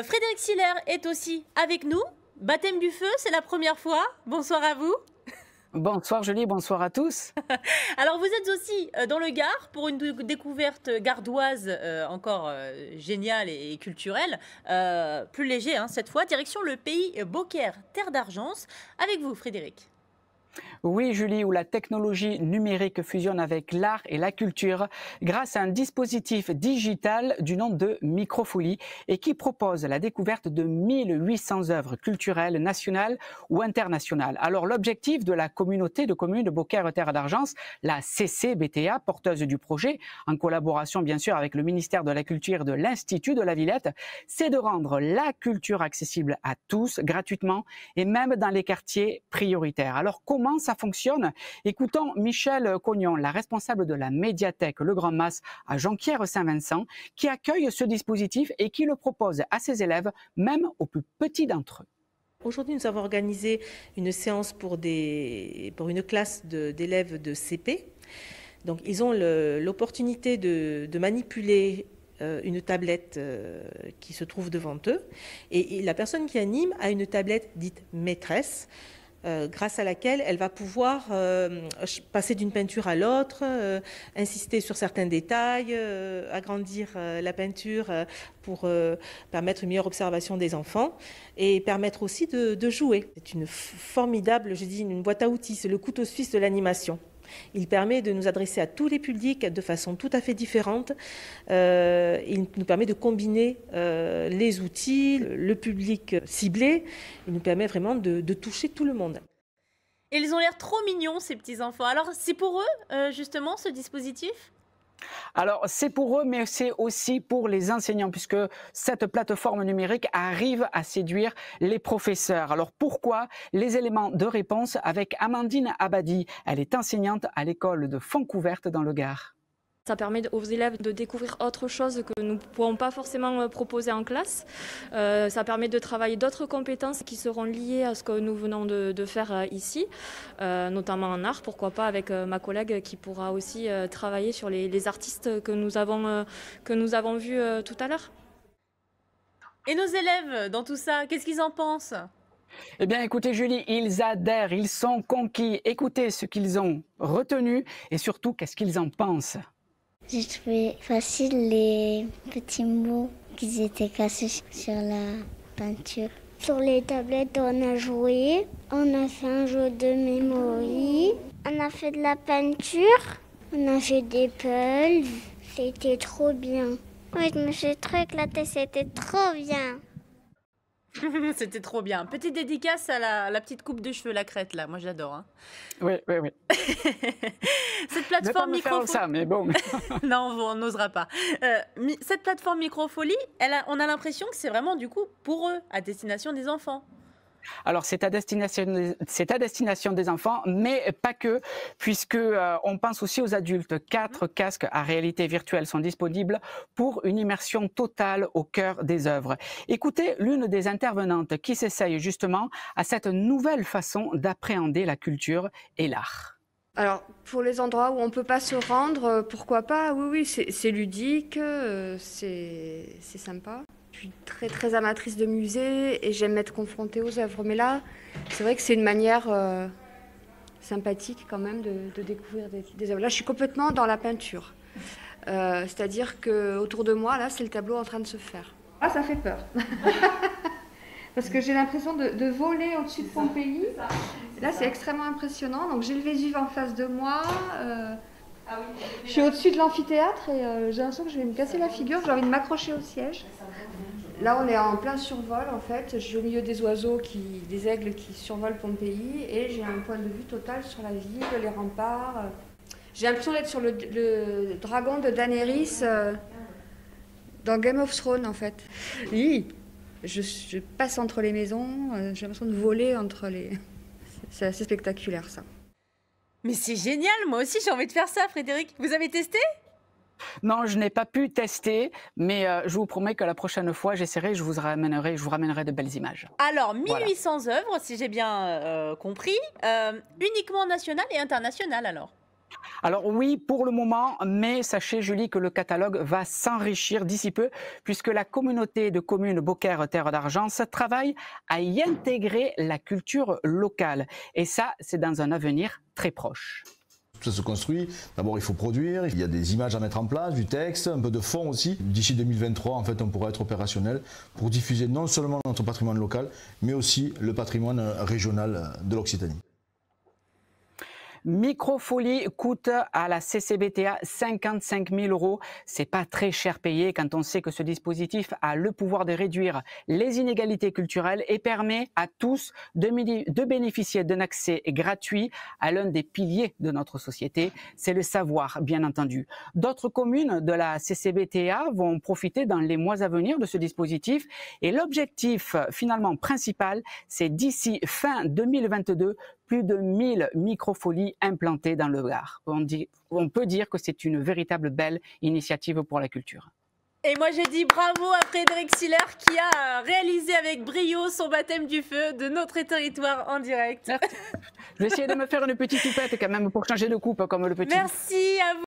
Frédéric Siller est aussi avec nous. Baptême du feu, c'est la première fois. Bonsoir à vous. Bonsoir Julie, bonsoir à tous. Alors vous êtes aussi dans le Gard pour une découverte gardoise encore géniale et culturelle, plus léger cette fois, direction le pays Beaucaire, terre d'Argence. Avec vous Frédéric. Oui Julie, où la technologie numérique fusionne avec l'art et la culture grâce à un dispositif digital du nom de Microfolie et qui propose la découverte de 1800 œuvres culturelles nationales ou internationales. Alors l'objectif de la communauté de communes de Beaucaire Terre d'Argence, la CCBTA, porteuse du projet, en collaboration bien sûr avec le ministère de la Culture et de l'Institut de la Villette, c'est de rendre la culture accessible à tous gratuitement et même dans les quartiers prioritaires. Alors comment ça fonctionne? Écoutons Michel Cognon, la responsable de la médiathèque Le Grand Mas à Jonquière-Saint-Vincent, qui accueille ce dispositif et qui le propose à ses élèves, même aux plus petits d'entre eux. Aujourd'hui, nous avons organisé une séance pour une classe d'élèves de CP. Donc, ils ont l'opportunité de manipuler une tablette qui se trouve devant eux. Et la personne qui anime a une tablette dite maîtresse, grâce à laquelle elle va pouvoir passer d'une peinture à l'autre, insister sur certains détails, agrandir la peinture pour permettre une meilleure observation des enfants et permettre aussi de jouer. C'est une formidable, je dis, une boîte à outils, c'est le couteau suisse de l'animation. Il permet de nous adresser à tous les publics de façon tout à fait différente. Il nous permet de combiner les outils, le public ciblé. Il nous permet vraiment de toucher tout le monde. Et ils ont l'air trop mignons, ces petits-enfants. Alors, c'est pour eux, justement, ce dispositif ? Alors, c'est pour eux, mais c'est aussi pour les enseignants, puisque cette plateforme numérique arrive à séduire les professeurs. Alors, pourquoi? Les éléments de réponse avec Amandine Abadi. Elle est enseignante à l'école de Fontcouverte dans le Gard. Ça permet aux élèves de découvrir autre chose que nous ne pouvons pas forcément proposer en classe. Ça permet de travailler d'autres compétences qui seront liées à ce que nous venons de faire ici, notamment en art, pourquoi pas avec ma collègue qui pourra aussi travailler sur les artistes que nous avons vus tout à l'heure. Et nos élèves, dans tout ça, qu'est-ce qu'ils en pensent ? Eh bien, écoutez Julie, ils adhèrent, ils sont conquis. Écoutez ce qu'ils ont retenu et surtout, qu'est-ce qu'ils en pensent. J'ai trouvé facile les petits mots qui étaient cassés sur la peinture. Sur les tablettes, on a joué, on a fait un jeu de mémoire, on a fait de la peinture, on a fait des puzzles. C'était trop bien. Oui, je me suis trop éclatée, c'était trop bien. C'était trop bien. Petite dédicace à la petite coupe de cheveux, la crête, là. Moi, j'adore. Oui. Cette plateforme Microfolie... ça, mais bon. Non, on n'osera pas. Cette plateforme Microfolie, on a l'impression que c'est vraiment, du coup, pour eux, à destination des enfants. Alors, c'est à destination des enfants, mais pas que, puisque on pense aussi aux adultes. 4 casques à réalité virtuelle sont disponibles pour une immersion totale au cœur des œuvres. Écoutez l'une des intervenantes qui s'essaye justement à cette nouvelle façon d'appréhender la culture et l'art. Alors, pour les endroits où on ne peut pas se rendre, pourquoi pas? Oui, c'est ludique, c'est sympa. Je suis très, très amatrice de musée et j'aime m'être confrontée aux œuvres. Mais là, c'est vrai que c'est une manière sympathique quand même de découvrir des œuvres. Là, je suis complètement dans la peinture. C'est-à-dire qu'autour de moi, là, c'est le tableau en train de se faire. Ah, ça fait peur. Parce que j'ai l'impression de voler au-dessus de Pompéi. Là, c'est extrêmement impressionnant. Donc, j'ai le Vésuve en face de moi. Je suis au-dessus de l'amphithéâtre et j'ai l'impression que je vais me casser la figure. J'ai envie de m'accrocher au siège. Là, on est en plein survol, en fait. Je suis au milieu des oiseaux, des aigles qui survolent Pompéi. Et j'ai un point de vue total sur la ville, les remparts. J'ai l'impression d'être sur le dragon de Daenerys dans Game of Thrones, en fait. Oui, je passe entre les maisons. J'ai l'impression de voler entre les... C'est assez spectaculaire, ça. Mais c'est génial, moi aussi j'ai envie de faire ça, Frédéric. Vous avez testé ? Non, je n'ai pas pu tester, mais je vous promets que la prochaine fois, j'essaierai, je vous ramènerai de belles images. Alors, 1800 œuvres, si j'ai bien compris, uniquement nationales et internationales alors ? Alors oui, pour le moment, mais sachez Julie que le catalogue va s'enrichir d'ici peu puisque la communauté de communes Beaucaire Terre d'Argent travaille à y intégrer la culture locale. Et ça, c'est dans un avenir très proche. Ça se construit, d'abord il faut produire, il y a des images à mettre en place, du texte, un peu de fond aussi. D'ici 2023, en fait, on pourra être opérationnel pour diffuser non seulement notre patrimoine local, mais aussi le patrimoine régional de l'Occitanie. Microfolie coûte à la CCBTA 55 000 €. C'est pas très cher payé quand on sait que ce dispositif a le pouvoir de réduire les inégalités culturelles et permet à tous de bénéficier d'un accès gratuit à l'un des piliers de notre société. C'est le savoir, bien entendu. D'autres communes de la CCBTA vont profiter dans les mois à venir de ce dispositif et l'objectif finalement principal, c'est d'ici fin 2022, plus de 1000 microfolies implantées dans le Gard. On peut dire que c'est une véritable belle initiative pour la culture. Et moi, je dis bravo à Frédéric Siller qui a réalisé avec brio son baptême du feu de notre territoire en direct. Je vais essayer de me faire une petite toupette quand même pour changer de coupe comme le petit. Merci à vous.